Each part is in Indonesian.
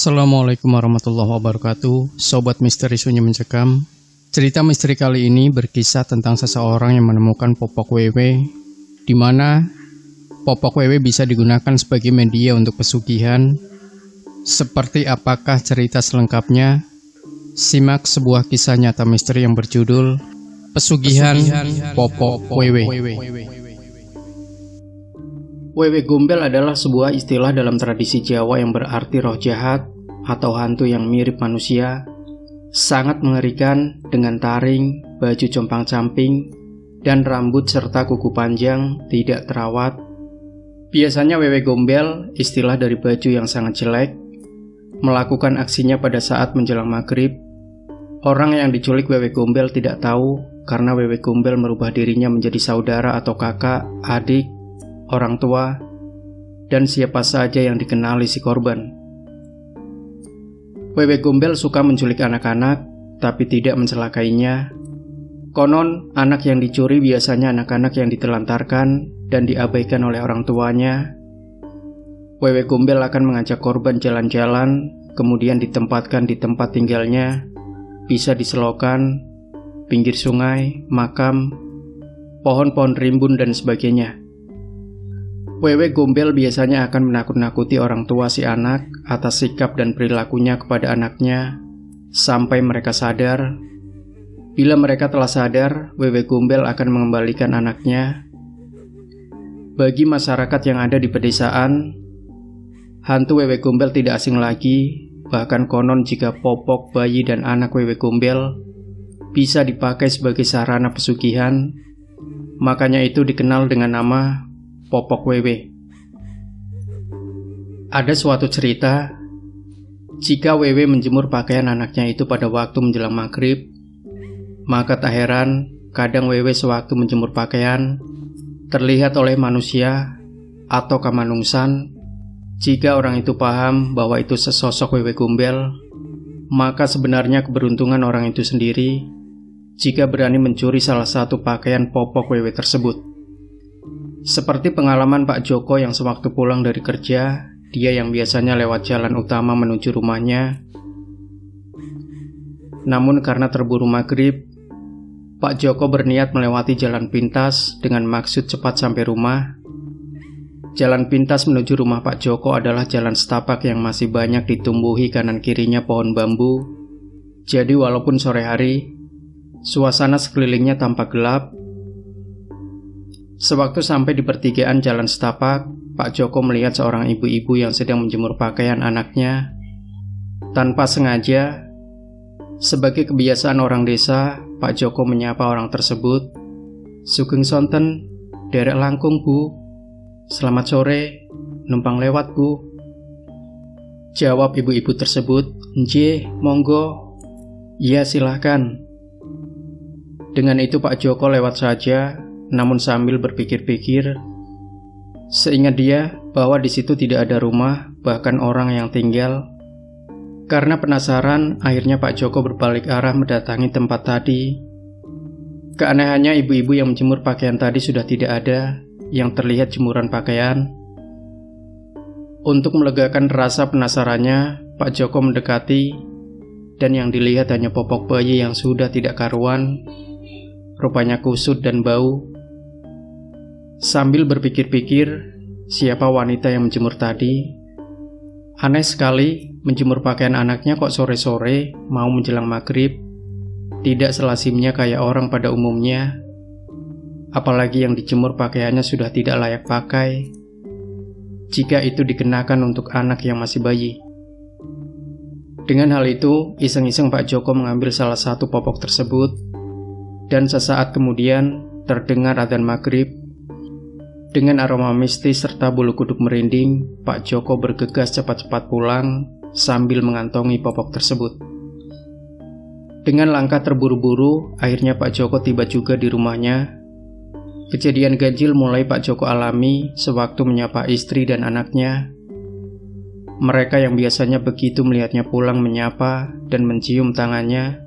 Assalamualaikum warahmatullahi wabarakatuh. Sobat Misteri Sunyi Mencekam. Cerita misteri kali ini berkisah tentang seseorang yang menemukan popok wewe, di mana popok wewe bisa digunakan sebagai media untuk pesugihan. Seperti apakah cerita selengkapnya? Simak sebuah kisah nyata misteri yang berjudul Pesugihan Popok Wewe. Wewe Gombel adalah sebuah istilah dalam tradisi Jawa yang berarti roh jahat atau hantu yang mirip manusia, sangat mengerikan dengan taring, baju compang-camping, dan rambut serta kuku panjang tidak terawat. Biasanya Wewe Gombel, istilah dari baju yang sangat jelek, melakukan aksinya pada saat menjelang maghrib. Orang yang diculik Wewe Gombel tidak tahu karena Wewe Gombel merubah dirinya menjadi saudara atau kakak, adik, orang tua, dan siapa saja yang dikenali si korban. Wewe Gombel suka menculik anak-anak, tapi tidak mencelakainya. Konon, anak yang dicuri biasanya anak-anak yang ditelantarkan dan diabaikan oleh orang tuanya. Wewe Gombel akan mengajak korban jalan-jalan, kemudian ditempatkan di tempat tinggalnya, bisa di selokan, pinggir sungai, makam, pohon-pohon rimbun, dan sebagainya. Wewe Gombel biasanya akan menakut-nakuti orang tua si anak atas sikap dan perilakunya kepada anaknya sampai mereka sadar. Bila mereka telah sadar, Wewe Gombel akan mengembalikan anaknya. Bagi masyarakat yang ada di pedesaan, hantu Wewe Gombel tidak asing lagi. Bahkan konon jika popok, bayi, dan anak Wewe Gombel bisa dipakai sebagai sarana pesugihan, makanya itu dikenal dengan nama popok wewe. Ada suatu cerita, jika wewe menjemur pakaian anaknya itu pada waktu menjelang maghrib, maka tak heran kadang wewe sewaktu menjemur pakaian terlihat oleh manusia atau kamanungsan. Jika orang itu paham bahwa itu sesosok Wewe Gombel, maka sebenarnya keberuntungan orang itu sendiri jika berani mencuri salah satu pakaian popok wewe tersebut. Seperti pengalaman Pak Joko yang sewaktu pulang dari kerja, dia yang biasanya lewat jalan utama menuju rumahnya. Namun karena terburu maghrib, Pak Joko berniat melewati jalan pintas dengan maksud cepat sampai rumah. Jalan pintas menuju rumah Pak Joko adalah jalan setapak yang masih banyak ditumbuhi kanan kirinya pohon bambu. Jadi walaupun sore hari, suasana sekelilingnya tampak gelap. Sewaktu sampai di pertigaan jalan setapak, Pak Joko melihat seorang ibu-ibu yang sedang menjemur pakaian anaknya. Tanpa sengaja, sebagai kebiasaan orang desa, Pak Joko menyapa orang tersebut. "Sugeng sonten, derek langkung bu. Selamat sore, numpang lewat bu." Jawab ibu-ibu tersebut, "Nggih, monggo." "Iya, silahkan." Dengan itu Pak Joko lewat saja, namun sambil berpikir-pikir. Seingat dia bahwa di situ tidak ada rumah, bahkan orang yang tinggal. Karena penasaran, akhirnya Pak Joko berbalik arah mendatangi tempat tadi. Keanehannya, ibu-ibu yang menjemur pakaian tadi sudah tidak ada. Yang terlihat jemuran pakaian. Untuk melegakan rasa penasarannya, Pak Joko mendekati, dan yang dilihat hanya popok bayi yang sudah tidak karuan, rupanya kusut dan bau. Sambil berpikir-pikir, siapa wanita yang menjemur tadi? Aneh sekali, menjemur pakaian anaknya kok sore-sore, mau menjelang maghrib. Tidak selazimnya kayak orang pada umumnya. Apalagi yang dijemur pakaiannya sudah tidak layak pakai, jika itu dikenakan untuk anak yang masih bayi. Dengan hal itu, iseng-iseng Pak Joko mengambil salah satu popok tersebut, dan sesaat kemudian terdengar adzan maghrib. Dengan aroma mistis serta bulu kuduk merinding, Pak Joko bergegas cepat-cepat pulang sambil mengantongi popok tersebut. Dengan langkah terburu-buru, akhirnya Pak Joko tiba juga di rumahnya. Kejadian ganjil mulai Pak Joko alami sewaktu menyapa istri dan anaknya. Mereka yang biasanya begitu melihatnya pulang menyapa dan mencium tangannya,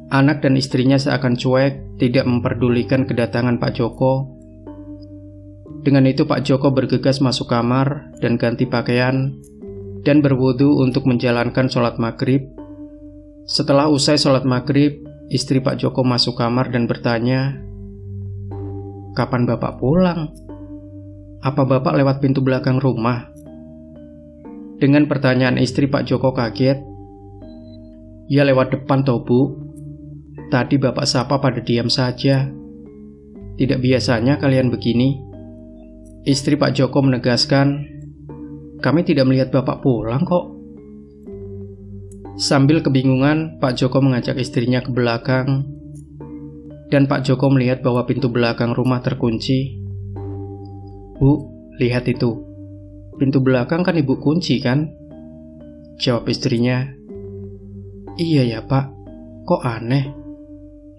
anak dan istrinya seakan cuek, tidak memperdulikan kedatangan Pak Joko. Dengan itu Pak Joko bergegas masuk kamar dan ganti pakaian, dan berwudu untuk menjalankan sholat maghrib. Setelah usai sholat maghrib, istri Pak Joko masuk kamar dan bertanya, "Kapan Bapak pulang? Apa Bapak lewat pintu belakang rumah?" Dengan pertanyaan istri, Pak Joko kaget. "Ya lewat depan toh Bu. Tadi Bapak sapa pada diam saja. Tidak biasanya kalian begini." Istri Pak Joko menegaskan, "Kami tidak melihat Bapak pulang kok." Sambil kebingungan, Pak Joko mengajak istrinya ke belakang, dan Pak Joko melihat bahwa pintu belakang rumah terkunci. "Bu, lihat itu. Pintu belakang kan Ibu kunci kan?" Jawab istrinya. "Iya ya Pak, kok aneh?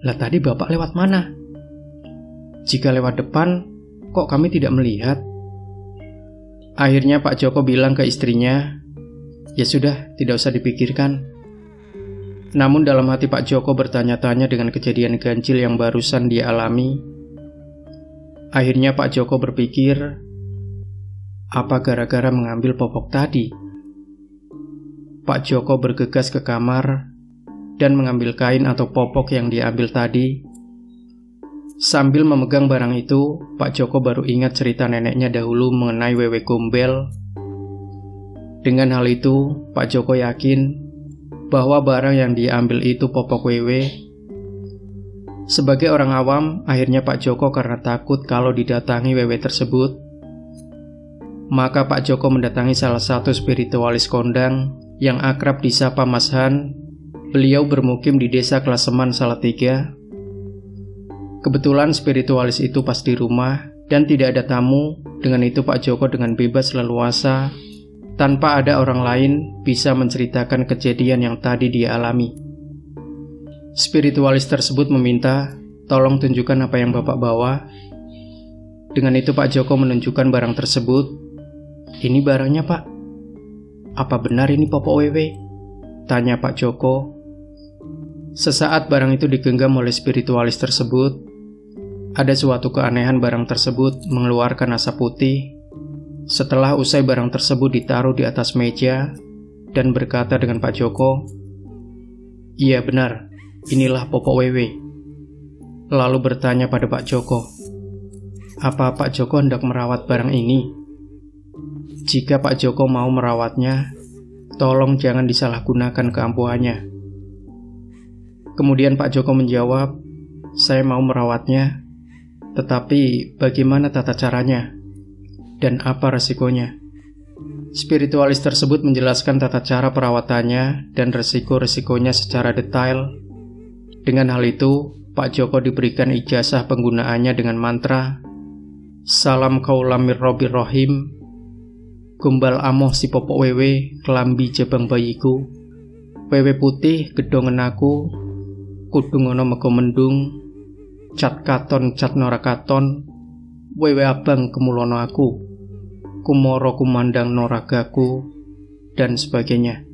Lah tadi Bapak lewat mana? Jika lewat depan, kok kami tidak melihat?" Akhirnya Pak Joko bilang ke istrinya, "Ya sudah, tidak usah dipikirkan." Namun dalam hati Pak Joko bertanya-tanya dengan kejadian ganjil yang barusan dia alami. Akhirnya Pak Joko berpikir, apa gara-gara mengambil popok tadi? Pak Joko bergegas ke kamar dan mengambil kain atau popok yang diambil tadi. Sambil memegang barang itu, Pak Joko baru ingat cerita neneknya dahulu mengenai wewe gombel. Dengan hal itu, Pak Joko yakin bahwa barang yang diambil itu popok wewe. Sebagai orang awam, akhirnya Pak Joko karena takut kalau didatangi wewe tersebut, maka Pak Joko mendatangi salah satu spiritualis kondang yang akrab disapa Mas Han. Beliau bermukim di desa Klaseman Salatiga. Kebetulan spiritualis itu pas di rumah dan tidak ada tamu. Dengan itu Pak Joko dengan bebas leluasa, tanpa ada orang lain, bisa menceritakan kejadian yang tadi dia alami. Spiritualis tersebut meminta, "Tolong tunjukkan apa yang Bapak bawa." Dengan itu Pak Joko menunjukkan barang tersebut. "Ini barangnya Pak." "Apa benar ini popok wewe?" tanya Pak Joko. Sesaat barang itu digenggam oleh spiritualis tersebut. Ada suatu keanehan barang tersebut mengeluarkan asap putih. Setelah usai barang tersebut ditaruh di atas meja dan berkata dengan Pak Joko, "Iya benar, inilah popok wewe." Lalu bertanya pada Pak Joko, "Apa Pak Joko hendak merawat barang ini? Jika Pak Joko mau merawatnya, tolong jangan disalahgunakan keampuhannya." Kemudian Pak Joko menjawab, "Saya mau merawatnya, tetapi bagaimana tata caranya? Dan apa resikonya?" Spiritualis tersebut menjelaskan tata cara perawatannya dan resiko-resikonya secara detail. Dengan hal itu, Pak Joko diberikan ijazah penggunaannya dengan mantra, "Salam kaulamir robir rohim, gombal amoh si popok wewe, kelambi jabang bayiku, wewe putih gedongen aku, kudungono mego mendung, cat katon cat nora katon, wewe abang kemulono aku, kumoro kumandang noragaku," dan sebagainya.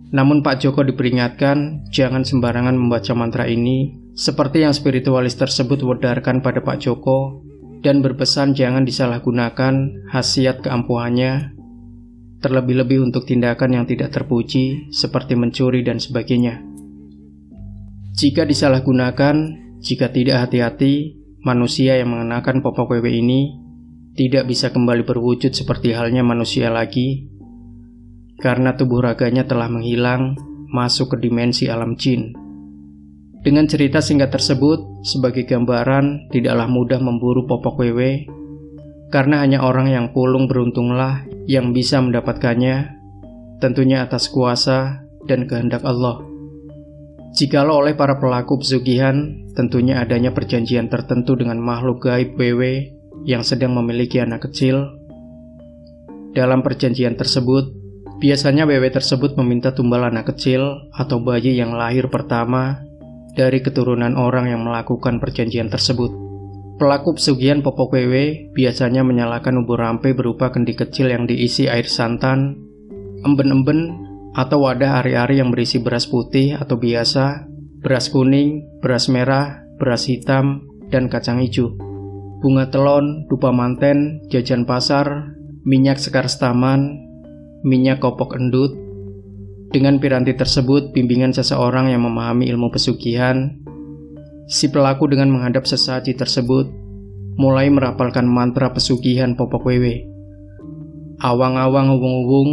Namun Pak Joko diperingatkan jangan sembarangan membaca mantra ini, seperti yang spiritualis tersebut wedarkan pada Pak Joko, dan berpesan jangan disalahgunakan khasiat keampuhannya, terlebih-lebih untuk tindakan yang tidak terpuji seperti mencuri dan sebagainya. Jika disalahgunakan, jika tidak hati-hati, manusia yang mengenakan popok wewe ini tidak bisa kembali berwujud seperti halnya manusia lagi, karena tubuh raganya telah menghilang, masuk ke dimensi alam jin. Dengan cerita singkat tersebut, sebagai gambaran, tidaklah mudah memburu popok wewe, karena hanya orang yang pulung beruntunglah yang bisa mendapatkannya, tentunya atas kuasa dan kehendak Allah. Jikalau oleh para pelaku pesugihan, tentunya adanya perjanjian tertentu dengan makhluk gaib wewe yang sedang memiliki anak kecil. Dalam perjanjian tersebut, biasanya wewe tersebut meminta tumbal anak kecil atau bayi yang lahir pertama dari keturunan orang yang melakukan perjanjian tersebut. Pelaku pesugihan popok wewe biasanya menyalakan ubur rampe berupa kendi kecil yang diisi air santan, emben-emben, atau wadah ari-ari yang berisi beras putih atau biasa, beras kuning, beras merah, beras hitam, dan kacang hijau, bunga telon, dupa manten, jajan pasar, minyak sekar setaman, minyak kopok endut. Dengan piranti tersebut, bimbingan seseorang yang memahami ilmu pesugihan, si pelaku dengan menghadap sesaji tersebut mulai merapalkan mantra pesugihan popok wewe. Awang-awang uwung-uwung,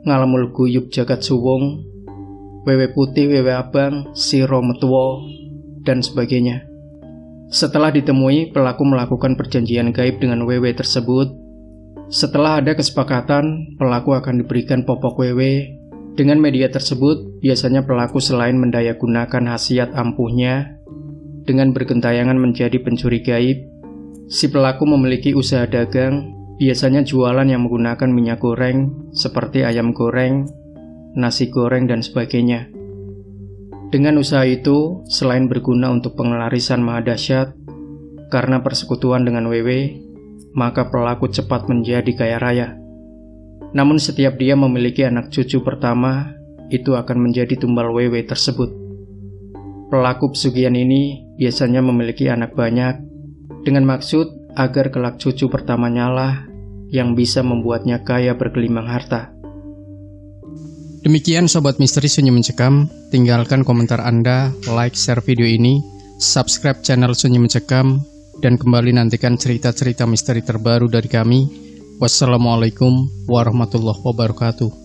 ngalamul guyub jagat suwung, wewe putih wewe abang, siro metuwo, dan sebagainya. Setelah ditemui, pelaku melakukan perjanjian gaib dengan wewe tersebut. Setelah ada kesepakatan, pelaku akan diberikan popok wewe. Dengan media tersebut, biasanya pelaku selain mendayagunakan khasiat ampuhnya dengan bergentayangan menjadi pencuri gaib, si pelaku memiliki usaha dagang, biasanya jualan yang menggunakan minyak goreng seperti ayam goreng, nasi goreng, dan sebagainya. Dengan usaha itu, selain berguna untuk pengelarisan maha dahsyat, karena persekutuan dengan wewe, maka pelaku cepat menjadi kaya raya. Namun setiap dia memiliki anak cucu pertama, itu akan menjadi tumbal wewe tersebut. Pelaku pesugihan ini biasanya memiliki anak banyak, dengan maksud agar kelak cucu pertamanya lah yang bisa membuatnya kaya bergelimang harta. Demikian Sobat Misteri Sunyi Mencekam, tinggalkan komentar Anda, like, share video ini, subscribe channel Sunyi Mencekam, dan kembali nantikan cerita-cerita misteri terbaru dari kami. Wassalamualaikum warahmatullahi wabarakatuh.